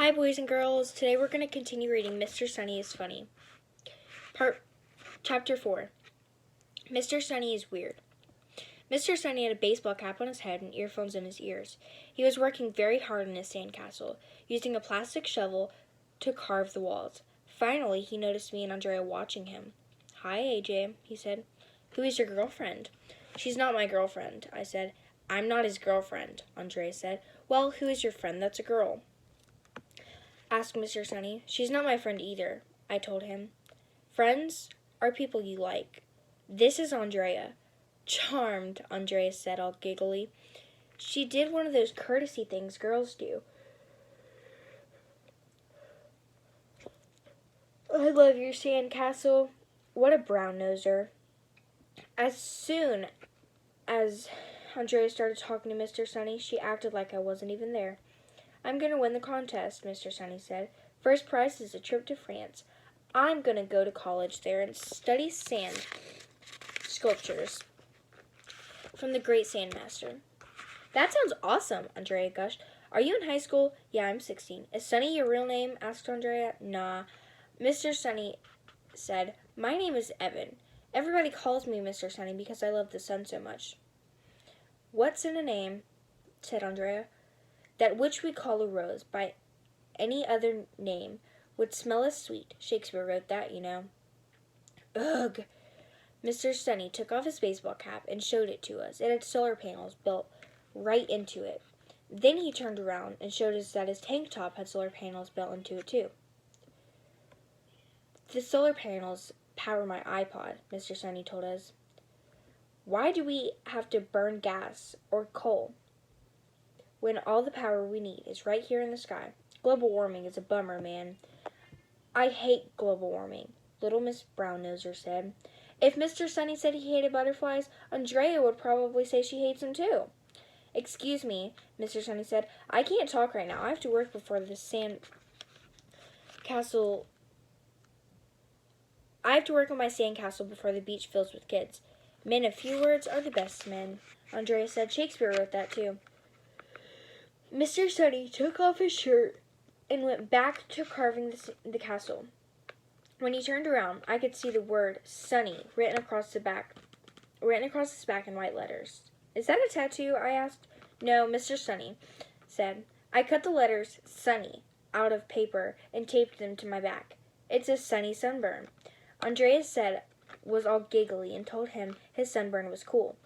Hi, boys and girls. Today we're going to continue reading Mr. Sunny is Funny. Chapter 4. Mr. Sunny is Weird. Mr. Sunny had a baseball cap on his head and earphones in his ears. He was working very hard in his sandcastle, using a plastic shovel to carve the walls. Finally, he noticed me and Andrea watching him. "Hi, AJ," he said. "Who is your girlfriend?" "She's not my girlfriend," I said. "I'm not his girlfriend," Andrea said. "Well, who is your friend that's a girl?" asked Mr. Sunny. "She's not my friend either," I told him. "Friends are people you like. This is Andrea." "Charmed," Andrea said, all giggly. She did one of those courtesy things girls do. "I love your sandcastle. What a brown-noser." As soon as Andrea started talking to Mr. Sunny, she acted like I wasn't even there. "I'm going to win the contest," Mr. Sunny said. "First prize is a trip to France. I'm going to go to college there and study sand sculptures from the great sandmaster." "That sounds awesome," Andrea gushed. "Are you in high school?" "Yeah, I'm 16. Is Sunny your real name?" asked Andrea. "Nah," Mr. Sunny said. "My name is Evan. Everybody calls me Mr. Sunny because I love the sun so much." "What's in a name," said Andrea, "that which we call a rose by any other name would smell as sweet? Shakespeare wrote that, you know." "Ugh." Mr. Sunny took off his baseball cap and showed it to us. It had solar panels built right into it. Then he turned around and showed us that his tank top had solar panels built into it too. "The solar panels power my iPod," Mr. Sunny told us. "Why do we have to burn gas or coal when all the power we need is right here in the sky? Global warming is a bummer, man." "I hate global warming," little Miss Brown-Noser said. If Mr. Sunny said he hated butterflies, Andrea would probably say she hates them too. "Excuse me," Mr. Sunny said. "I can't talk right now. I have to work before the sand castle. I have to work on my sandcastle before the beach fills with kids. Men of few words are the best men," Andrea said. "Shakespeare wrote that too." Mr. Sunny took off his shirt and went back to carving the castle. When he turned around, I could see the word "Sunny" written across his back in white letters. "Is that a tattoo?" I asked. "No," Mr. Sunny said. "I cut the letters Sunny out of paper and taped them to my back. It's a sunny sunburn." Andrea said was all giggly and told him his sunburn was cool.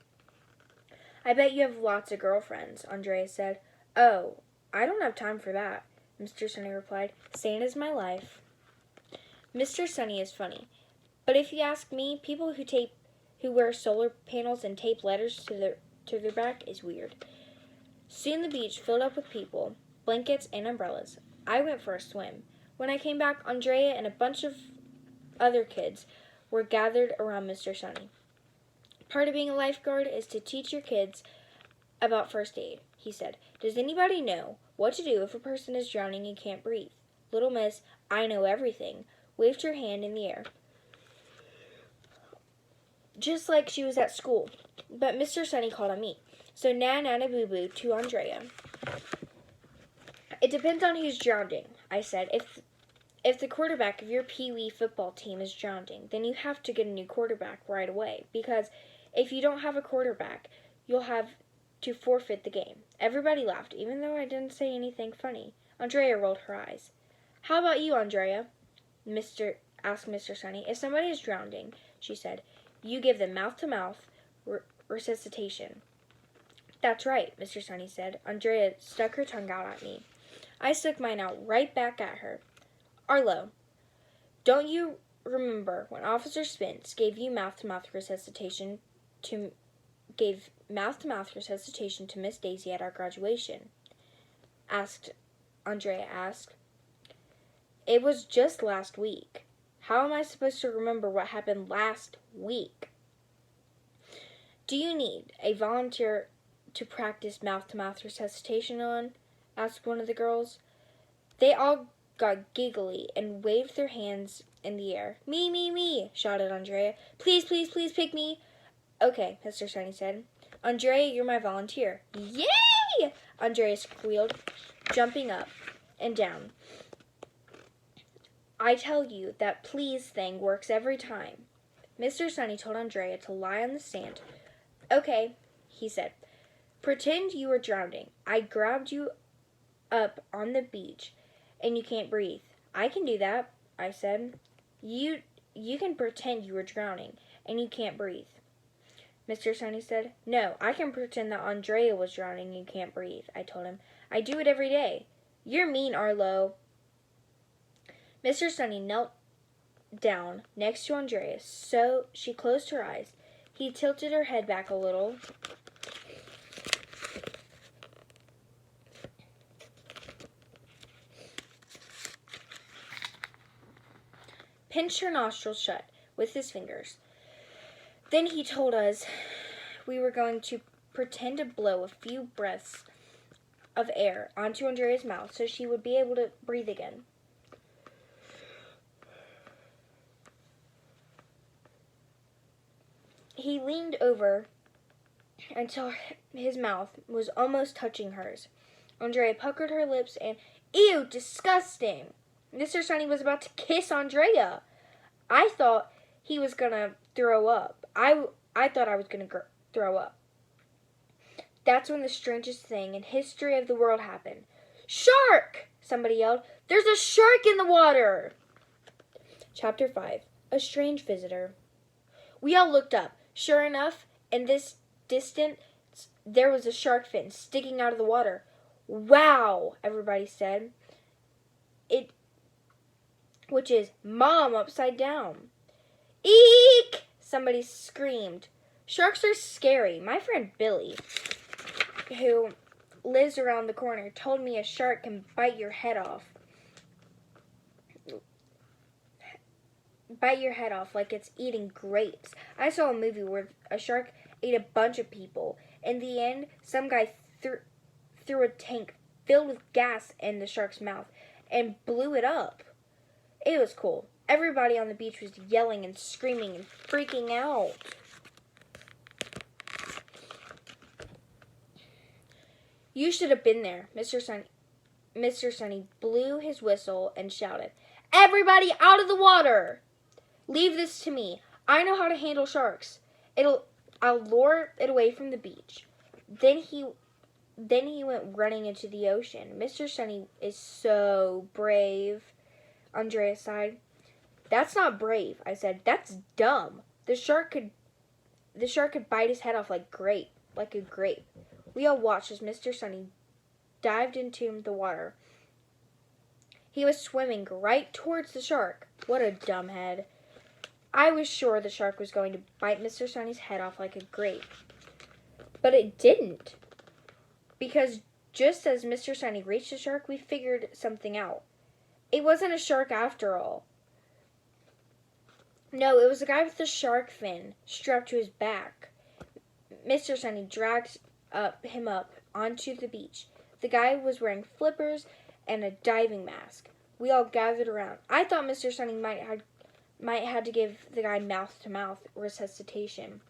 "I bet you have lots of girlfriends," Andrea said. "Oh, I don't have time for that," Mr. Sunny replied. "Sand is my life." Mr. Sunny is funny, but if you ask me, people who wear solar panels and tape letters to their back is weird. Soon the beach filled up with people, blankets, and umbrellas. I went for a swim. When I came back, Andrea and a bunch of other kids were gathered around Mr. Sunny. "Part of being a lifeguard is to teach your kids about first aid," he said. "Does anybody know what to do if a person is drowning and can't breathe?" Little Miss I Know Everything waved her hand in the air, just like she was at school. But Mr. Sunny called on me, so na boo boo to Andrea. "It depends on who's drowning," I said. If the quarterback of your Pee-wee football team is drowning, then you have to get a new quarterback right away, because if you don't have a quarterback, you'll have to forfeit the game." Everybody laughed, even though I didn't say anything funny. Andrea rolled her eyes. "How about you, Andrea?" asked Mr. Sunny. "If somebody is drowning," she said, "you give them mouth-to-mouth resuscitation." "That's right," Mr. Sunny said. Andrea stuck her tongue out at me. I stuck mine out right back at her. "Arlo, don't you remember when Officer Spence gave mouth-to-mouth resuscitation to Miss Daisy at our graduation?" Andrea asked. "It was just last week. How am I supposed to remember what happened last week?" "Do you need a volunteer to practice mouth-to-mouth resuscitation on?" asked one of the girls. They all got giggly and waved their hands in the air. Me, shouted Andrea. "Please, please, please pick me." "Okay," Mr. Sunny said. "Andrea, you're my volunteer." "Yay!" Andrea squealed, jumping up. and down. I tell you, that please thing works every time. Mr. Sunny told Andrea to lie on the sand. Okay, he said. Pretend you were drowning. I grabbed you up on the beach, and you can't breathe. I can do that, I said. You can pretend you were drowning, and you can't breathe. Mr. Sunny said, No, I can pretend that Andrea was drowning and you can't breathe, I told him. I do it every day. You're mean, Arlo. Mr. Sunny knelt down next to Andrea, so she closed her eyes. He tilted her head back a little. Pinched her nostrils shut with his fingers. Then he told us we were going to pretend to blow a few breaths of air onto Andrea's mouth so she would be able to breathe again. He leaned over until his mouth was almost touching hers. Andrea puckered her lips and, Ew, disgusting! Mr. Sunny was about to kiss Andrea. I thought he was going to throw up. I thought I was going to throw up. That's when the strangest thing in history of the world happened. Shark! Somebody yelled. There's a shark in the water! Chapter 5. A Strange Visitor. We all looked up. Sure enough, in this distance, there was a shark fin sticking out of the water. Wow, everybody said. Which is Mom upside down. Eek! Somebody screamed. Sharks are scary. My friend Billy, who lives around the corner, told me a shark can bite your head off. Bite your head off like it's eating grapes. I saw a movie where a shark ate a bunch of people. In the end, some guy threw a tank filled with gas in the shark's mouth and blew it up. It was cool. Everybody on the beach was yelling and screaming and freaking out. You should have been there. Mr. Sunny blew his whistle and shouted, Everybody out of the water! Leave this to me. I know how to handle sharks. I'll lure it away from the beach. Then he went running into the ocean. Mr. Sunny is so brave. Andrea sighed. That's not brave, I said. That's dumb. The shark could bite his head off like a grape. We all watched as Mr. Sunny dived into the water. He was swimming right towards the shark. What a dumbhead. I was sure the shark was going to bite Mr. Sunny's head off like a grape. But it didn't. Because just as Mr. Sunny reached the shark, we figured something out. It wasn't a shark after all. No, it was a guy with a shark fin strapped to his back. Mr. Sunny dragged him up onto the beach. The guy was wearing flippers and a diving mask. We all gathered around. I thought Mr. Sunny might have to give the guy mouth-to-mouth resuscitation.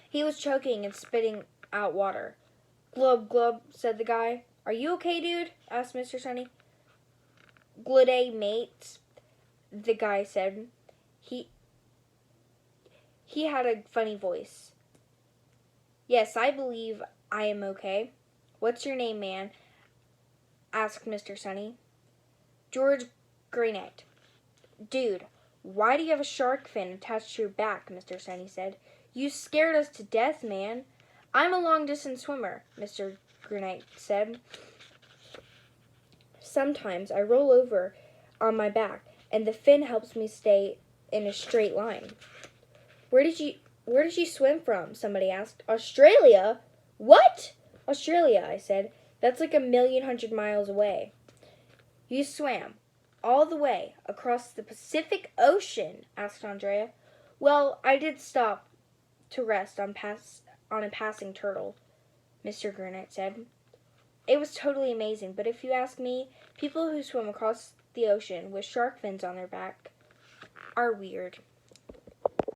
He was choking and spitting out water. Glub, glub, said the guy. Are you okay, dude? Asked Mr. Sunny. Glooday, mates, the guy said. He had a funny voice. Yes, I believe I am okay. What's your name, man? Asked Mr. Sunny. George Greenet. Dude, why do you have a shark fin attached to your back? Mr. Sunny said. You scared us to death, man. I'm a long-distance swimmer, Mr. Greenet said. Sometimes I roll over on my back, and the fin helps me stay in a straight line. Where did you swim from? Somebody asked. Australia? What? Australia, I said. That's like 1,100,000 miles away. You swam all the way across the Pacific Ocean? Asked Andrea. Well, I did stop to rest on a passing turtle, Mr. Gurnett said. It was totally amazing, but if you ask me, people who swim across the ocean with shark fins on their back are weird.